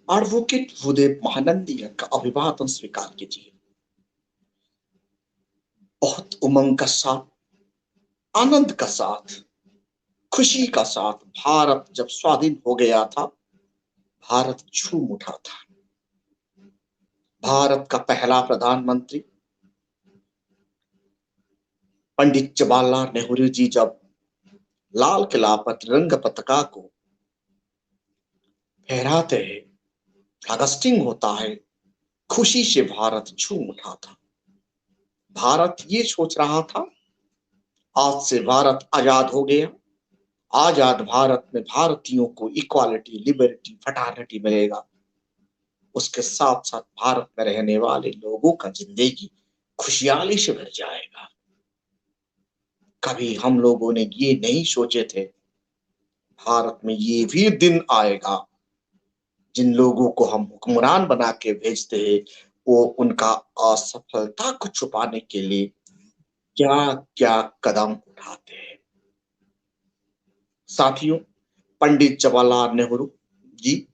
Advocate Bhudev Mahanadi का अभिवादन स्वीकार कीजिए। बहुत उमंग का साथ, आनंद का साथ, खुशी का साथ भारत जब स्वाधीन हो गया था, भारत झूम उठा था। भारत का पहला प्रधानमंत्री पंडित जवाहरलाल नेहरू जी जब लाल किला पर तिरंगा पताका को फहराते हैं, फ्लैगस्टिंग होता है, खुशी से भारत झूम उठा था। भारत ये सोच रहा था, आज से भारत आजाद हो गया। आजाद भारत में भारतीयों को इक्वालिटी, लिबर्टी, फटर्निटी मिलेगा। उसके साथ साथ भारत में रहने वाले लोगों का जिंदगी खुशहाली से भर जाएगा। कभी हम लोगों ने ये नहीं सोचे थे, भारत में ये भी दिन आएगा जिन लोगों को हम हुक्मरान बना के भेजते हैं, वो उनका असफलता को छुपाने के लिए क्या क्या कदम उठाते हैं। साथियों, पंडित जवाहरलाल नेहरू जी,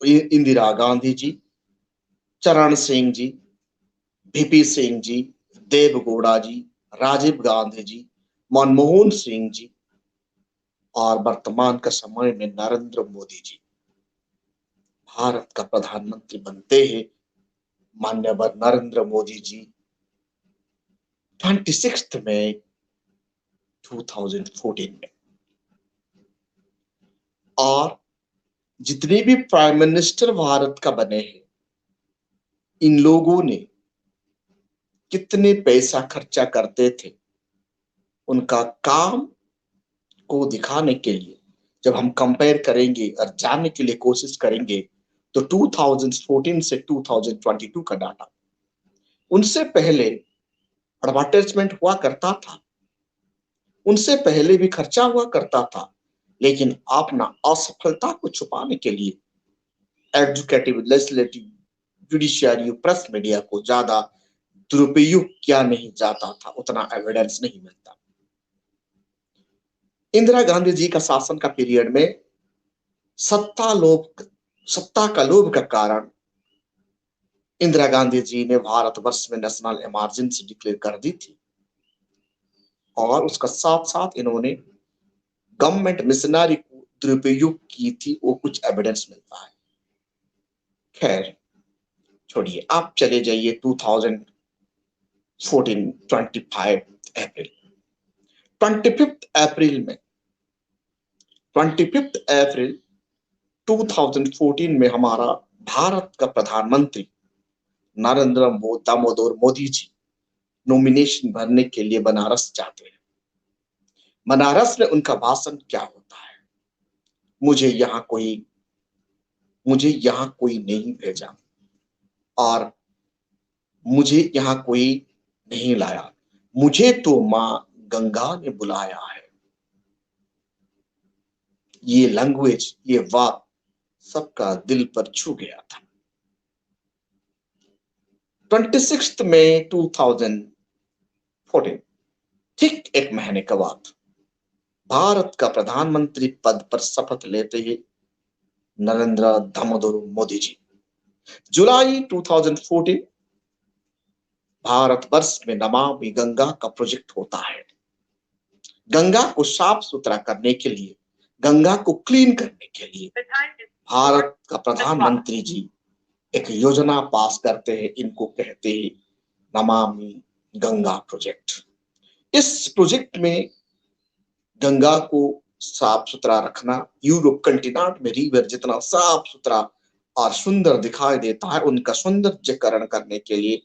इंदिरा गांधी जी, चरण सिंह जी, वीपी सिंह जी, देवगौड़ा जी, राजीव गांधी जी, मनमोहन सिंह जी और वर्तमान के समय में नरेंद्र मोदी जी भारत का प्रधानमंत्री बनते हैं। माननीय नरेंद्र मोदी जी 26 मई 2014 में, और जितने भी प्राइम मिनिस्टर भारत का बने हैं, इन लोगों ने कितने पैसा खर्चा करते थे उनका काम को दिखाने के लिए। जब हम कंपेयर करेंगे और जानने के लिए कोशिश करेंगे तो 2014 से 2022 का डाटा, उनसे पहले एडवर्टाइजमेंट हुआ करता था, उनसे पहले भी खर्चा हुआ करता था, लेकिन अपना असफलता को छुपाने के लिए educative, legislative, judiciary, press media को ज्यादा दुरुपयोग किया नहीं जाता था, उतना एविडेंस नहीं मिलता। इंदिरा गांधी जी का शासन का पीरियड में सत्ता का लोभ का कारण इंदिरा गांधी जी ने भारतवर्ष में नेशनल इमरजेंसी डिक्लेयर कर दी थी, और उसका साथ साथ इन्होंने गवर्नमेंट मिशनरी को दुरुपयोग की थी, वो कुछ एविडेंस मिलता है। खैर छोड़िए, आप चले जाइए 2014 25 अप्रैल, 25 अप्रैल 2014 में हमारा भारत का प्रधानमंत्री नरेंद्र दामोदर मोदी जी नॉमिनेशन भरने के लिए बनारस जाते हैं। बनारस में उनका भाषण क्या होता है, मुझे यहाँ कोई नहीं भेजा और मुझे यहाँ कोई नहीं लाया, मुझे तो मां गंगा ने बुलाया है। ये लैंग्वेज, ये बात सबका दिल पर छू गया था। 26 मई 2014, ठीक एक महीने के बाद भारत का प्रधानमंत्री पद पर शपथ लेते ही नरेंद्र दामोदर मोदी जी। जुलाई 2014 भारतवर्ष में नमामि गंगा का प्रोजेक्ट होता है। गंगा को साफ सुथरा करने के लिए, गंगा को क्लीन करने के लिए भारत का प्रधानमंत्री जी एक योजना पास करते हैं, इनको कहते हैं नमामि गंगा प्रोजेक्ट। इस प्रोजेक्ट में गंगा को साफ सुथरा रखना, यूरोप कंटिनेंट में रिवर जितना साफ सुथरा और सुंदर दिखाई देता है, उनका सौंदर्यकरण करने के लिए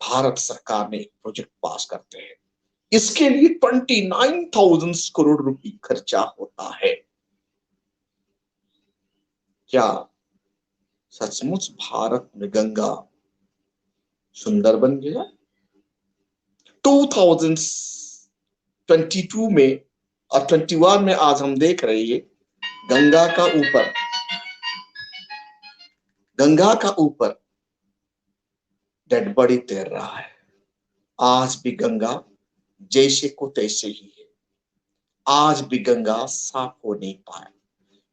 भारत सरकार ने एक प्रोजेक्ट पास करते हैं। इसके लिए 29,000 करोड़ रुपए खर्चा होता है। क्या सचमुच भारत में गंगा सुंदर बन गया? 2022 में और 21 में आज हम देख रहे हैं गंगा का ऊपर डेड बॉडी तैर रहा है। आज भी गंगा जैसे को तैसे ही है, आज भी गंगा साफ हो नहीं पाया।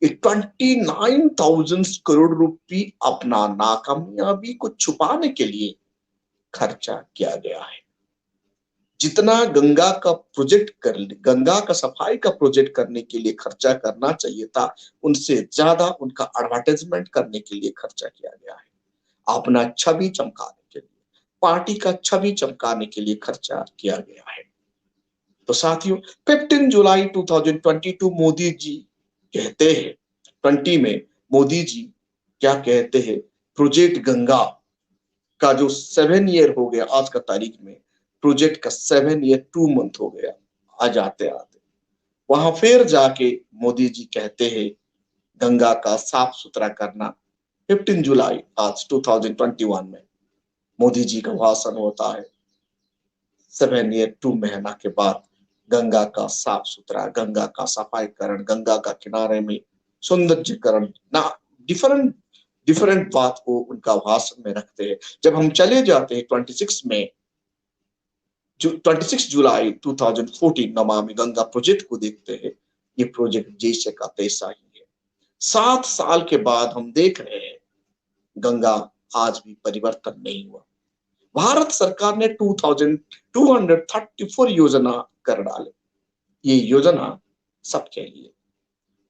29,000 करोड़ रुपए अपना नाकामयाबी को छुपाने के लिए खर्चा किया गया है। जितना गंगा का सफाई का प्रोजेक्ट करने के लिए खर्चा करना चाहिए था, उनसे ज्यादा उनका एडवर्टाइजमेंट करने के लिए खर्चा किया गया है। अपना छवि चमकाने के लिए, पार्टी का छवि चमकाने के लिए खर्चा किया गया है। तो साथियों, 15 जुलाई 2022 मोदी जी कहते हैं, 20 में मोदी जी क्या कहते हैं, प्रोजेक्ट गंगा का जो 7 ईयर हो गया आज का तारीख में, प्रोजेक्ट का 7 ईयर 2 मंथ हो गया आज आते आते। वहां फिर जाके मोदी जी कहते हैं गंगा का साफ सुथरा करना। 15 जुलाई आज 2021 में मोदी जी का भाषण होता है। 7 ईयर 2 महीना के बाद गंगा का साफ सुथरा, गंगा का सफाईकरण, गंगा का किनारे में सौंदर्यकरण ना, डिफरेंट डिफरेंट बात को उनका भाषण में रखते हैं। जब हम चले जाते हैं 26 जुलाई 2014 नमामि गंगा प्रोजेक्ट को देखते हैं, ये प्रोजेक्ट जैसे का तैसा ही है। 7 साल के बाद हम देख रहे हैं गंगा आज भी परिवर्तन नहीं हुआ। भारत सरकार ने 2234 योजना कर डाले। ये योजना सबके लिए,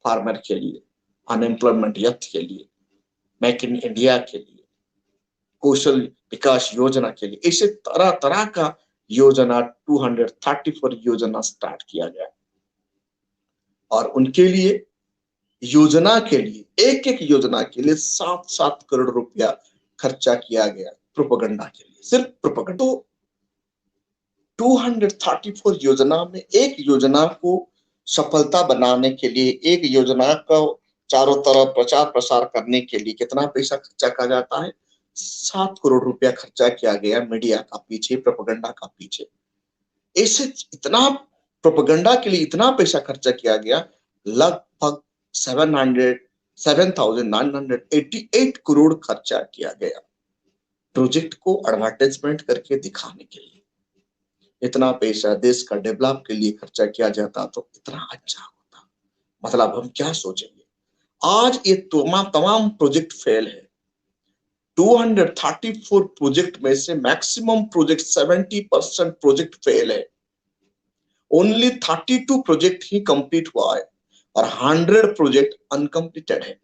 फार्मर के लिए, अनएम्प्लॉयमेंट यथ के लिए, मेक इन इंडिया के लिए, कौशल विकास योजना के लिए, ऐसे तरह तरह का योजना 234 योजना स्टार्ट किया गया। और उनके लिए, योजना के लिए, एक एक योजना के लिए 7-7 करोड़ रुपया खर्चा किया गया प्रोपेगेंडा के लिए, सिर्फ प्रोपेगेंडा। तो 234 योजना में एक योजना को सफलता बनाने के लिए, एक योजना को चारों तरफ प्रचार प्रसार करने के लिए कितना पैसा खर्चा किया जाता है? 7 करोड़ रुपया खर्चा किया गया मीडिया का पीछे, प्रोपेगेंडा का पीछे। ऐसे इतना प्रोपेगेंडा के लिए इतना पैसा खर्चा किया गया, लगभग 7,988 करोड़ खर्चा किया गया प्रोजेक्ट को एडवर्टाइजमेंट करके दिखाने के लिए। इतना पैसा देश का डेवलप के लिए खर्चा किया जाता तो इतना अच्छा होता। मतलब हम क्या सोचेंगे, आज ये तमाम प्रोजेक्ट फेल है। 234 प्रोजेक्ट में से मैक्सिमम प्रोजेक्ट 70% प्रोजेक्ट फेल है। ओनली 32 प्रोजेक्ट ही कंप्लीट हुआ है और 100 प्रोजेक्ट अनकंप्लीटेड है।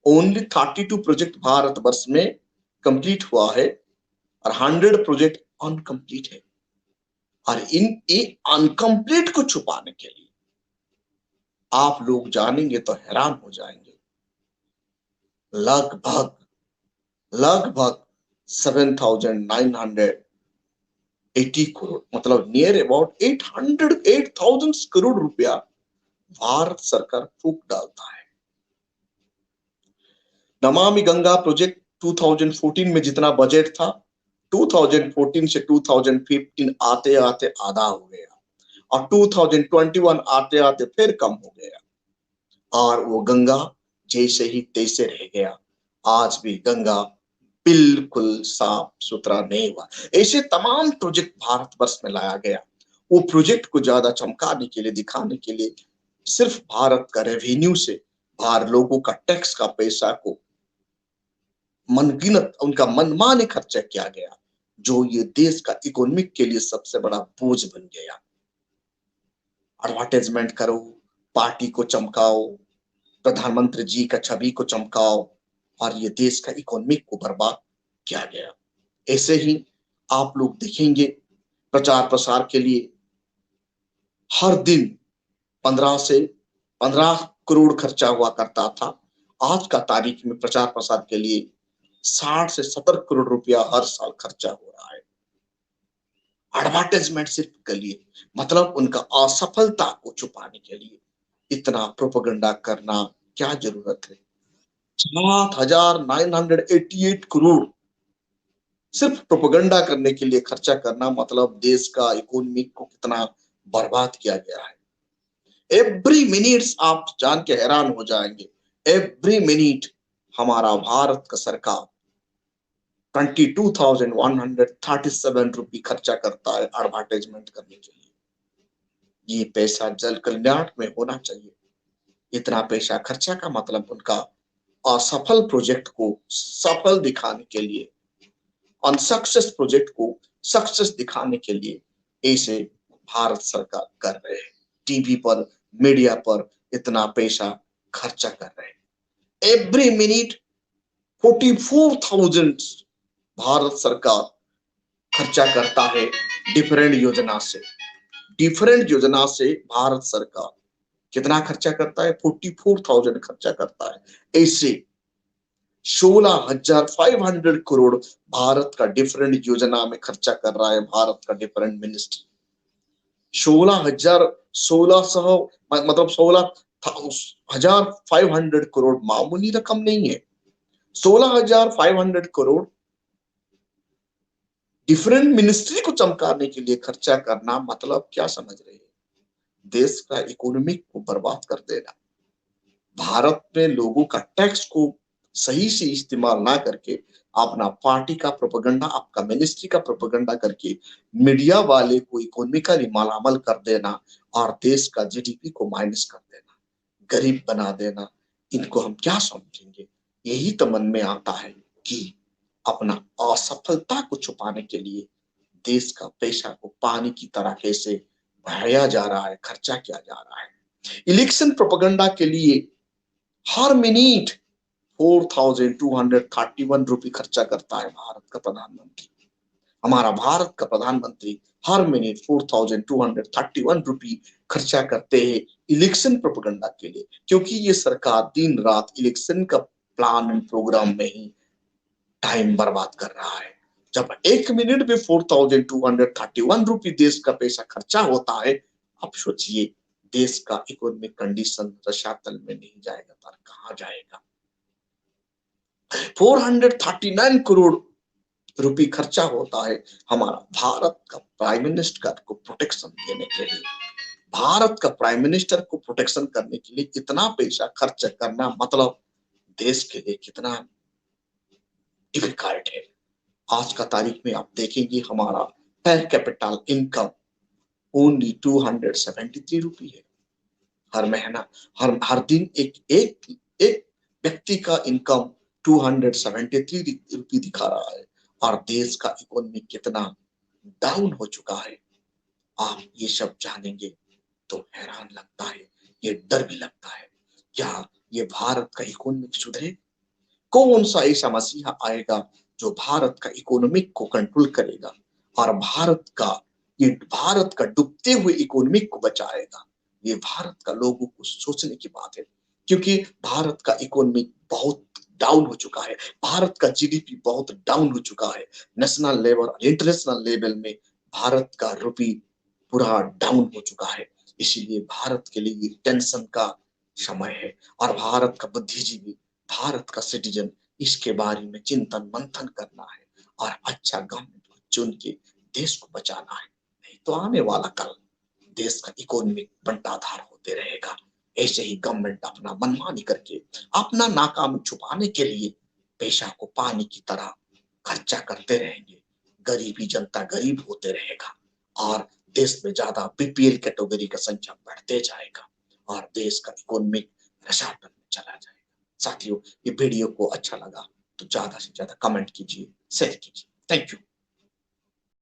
ओनली 32 प्रोजेक्ट भारतवर्ष में कंप्लीट हुआ है और 100 प्रोजेक्ट अनकंप्लीट है। और इन अनकंप्लीट को छुपाने के लिए आप लोग जानेंगे तो हैरान हो जाएंगे, लगभग 7,980 करोड़, मतलब नियर अबाउट 8,000 करोड़ रुपया भारत सरकार फूक डालता है। नमामि गंगा प्रोजेक्ट 2014 में जितना बजट था, 2014 से 2015 आते आते आधा हो गया और 2021 आते आते फिर कम हो गया और वो गंगा जैसे ही तैसे रह गया। आज भी गंगा बिल्कुल साफ सुथरा नहीं हुआ। ऐसे तमाम प्रोजेक्ट भारतवर्ष में लाया गया। वो प्रोजेक्ट को ज्यादा चमकाने के लिए, दिखाने के लिए, सिर्फ भारत का रेवेन्यू से, बाहर लोगों का टैक्स का पैसा को मनगिनत उनका मनमाने खर्चा किया गया, जो ये देश का इकोनॉमिक के लिए सबसे बड़ा बोझ बन गया। एडवर्टाइजमेंट करो, पार्टी को चमकाओ, प्रधानमंत्री जी का छवि को चमकाओ और ये देश का इकोनॉमिक को बर्बाद किया गया। ऐसे ही आप लोग देखेंगे प्रचार प्रसार के लिए हर दिन 15 करोड़ खर्चा हुआ करता था। आज का तारीख में प्रचार प्रसार के लिए 60 से 70 करोड़ रुपया हर साल खर्चा हो रहा है एडवर्टाइजमेंट सिर्फ के लिए। मतलब उनका असफलता को छुपाने के लिए इतना प्रोपेगेंडा करना क्या जरूरत है? 7,988 करोड़ सिर्फ प्रोपेगेंडा करने के लिए खर्चा करना, मतलब देश का इकोनॉमी को कितना बर्बाद किया गया है। एवरी मिनट्स आप जान के हैरान हो जाएंगे, एवरी मिनट हमारा भारत का सरकार 22,137 रुपये खर्चा करता है एडवर्टाइजमेंट करने के लिए। ये पैसा जल कल्याण में होना चाहिए, इतना पैसा खर्चा का मतलब उनका असफल प्रोजेक्ट को सफल दिखाने के लिए, अनसक्सेस प्रोजेक्ट को सक्सेस दिखाने के लिए ऐसे भारत सरकार कर रहे हैं। टीवी पर, मीडिया पर इतना पैसा खर्चा कर रहे हैं। एवरी मिनट 44,000 भारत सरकार खर्चा करता है डिफरेंट योजना से। डिफरेंट योजना से भारत सरकार कितना खर्चा करता है? 44,000 खर्चा करता है। ऐसे 16,500 करोड़ भारत का डिफरेंट योजना में खर्चा कर रहा है भारत का डिफरेंट मिनिस्ट्री। 16,500 मतलब 16,500 करोड़ मामूली रकम नहीं है। 16,500 करोड़ डिफरेंट मिनिस्ट्री को चमकाने के लिए खर्चा करना मतलब क्या समझ रहे हैं? देश का इकोनॉमी को बर्बाद कर देना। भारत में लोगों का टैक्स को सही से इस्तेमाल ना करके अपना पार्टी का प्रोपेगेंडा, आपका मिनिस्ट्री का प्रोपेगेंडा करके मीडिया वाले को इकोनॉमिकली मालामाल कर देना और देश का जीडीपी को माइनस कर देना, गरीब बना देना, इनको हम क्या समझेंगे? यही तो मन में आता है कि अपना असफलता को छुपाने के लिए देश का पैसा को पानी की तरह कैसे बहाया जा रहा है, खर्चा किया जा रहा है। इलेक्शन प्रोपेगेंडा के लिए हर मिनट 4,231 रुपये खर्चा करता है भारत का प्रधानमंत्री। हमारा भारत का प्रधानमंत्री हर मिनट 4,231 रुपये खर्चा करते हैं इलेक्शन प्रोपेगेंडा के लिए, क्योंकि ये सरकार दिन रात इलेक्शन का प्लान एंड प्रोग्राम में ही टाइम बर्बाद कर रहा है। जब एक मिनट में 4,231 रुपये देश का पैसा खर्चा होता है, अब सोचिए देश का इकोनॉमिक कंडीशन रसातल में नहीं जाएगा तो कहां जाएगा? 439 करोड़ रुपये खर्चा होता है हमारा भारत का प्राइम मिनिस्टर को प्रोटेक्शन देने के लिए। भारत का प्राइम मिनिस्टर को प्रोटेक्शन करने के लिए इतना पैसा खर्च करना मतलब देश के लिए कितना डिफिकल्ट है। आज का तारीख में आप देखेंगे हमारा पर कैपिटल इनकम ओनली 273 रुपये है। हर महीना, हर दिन एक एक एक व्यक्ति का इनकम 273 रुपये दिखा रहा है और देश का इकोनॉमी कितना डाउन हो चुका है। आप ये सब जानेंगे तो हैरान लगता है, ये डर भी लगता है। क्या ये भारत का इकोनॉमिक सुधरे? कौन सा ऐसा मसीहा आएगा जो भारत का इकोनॉमिक को कंट्रोल करेगा और भारत का डूबते हुए इकोनॉमिक को बचाएगा? ये भारत का लोगों को सोचने की बात है, क्योंकि भारत का इकोनॉमिक बहुत डाउन हो चुका है। भारत का जीडीपी बहुत डाउन हो चुका है। नेशनल लेवल और इंटरनेशनल लेवल में भारत का रुपये पूरा डाउन हो चुका है। इसीलिए भारत के लिए टेंशन का समय है और भारत का बुद्धिजीवी, भारत का सिटीजन इसके बारे में चिंतन मंथन करना है और अच्छा गवर्नमेंट को चुन के देश को बचाना है। नहीं तो आने वाला कल देश का इकोनॉमिक बंटाधार होते रहेगा। ऐसे ही गवर्नमेंट अपना मनमानी करके अपना नाकामी छुपाने के लिए पैसा को पानी की तरह खर्चा करते रहेंगे। गरीबी जनता गरीब होते रहेगा और देश में ज्यादा बीपीएल कैटेगरी का संख्या बढ़ते जाएगा और देश का इकोनॉमिक रसातल में चला जाएगा। साथियों, ये वीडियो को अच्छा लगा तो ज्यादा से ज्यादा कमेंट कीजिए, शेयर कीजिए। Thank you.